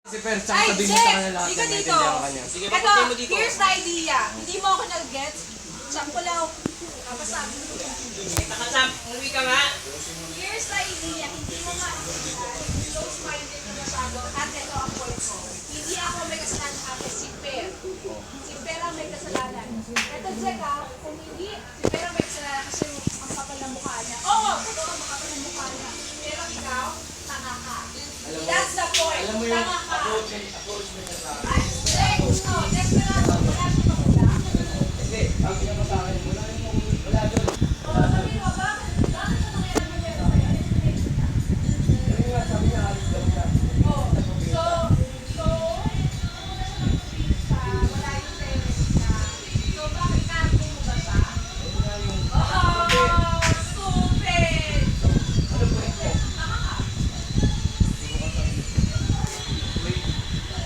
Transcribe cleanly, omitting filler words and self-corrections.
Si Per, tsaka sabihin mo sa kanya lahat Ikaw na dito. maintindihan ka niya. Sige, Ito, papunta mo dito. here's the idea. Hindi mo ako nag-gets. Sampulaw. Basta. Nakasam, umuwi ka nga. Here's the idea. Hindi mo close-minded na masyado. At ito ang point ko. Hindi ako may kasalanan ako, si Per. Si Per ang may kasalanan. Ito, Jeka, kung hindi, si Per ang may kasalanan kasi ang kapal ng mukha niya. Oo, totoo ang kapal ng mukha niya. Pero ikaw, tanga ka. That's the point. Tanga ka.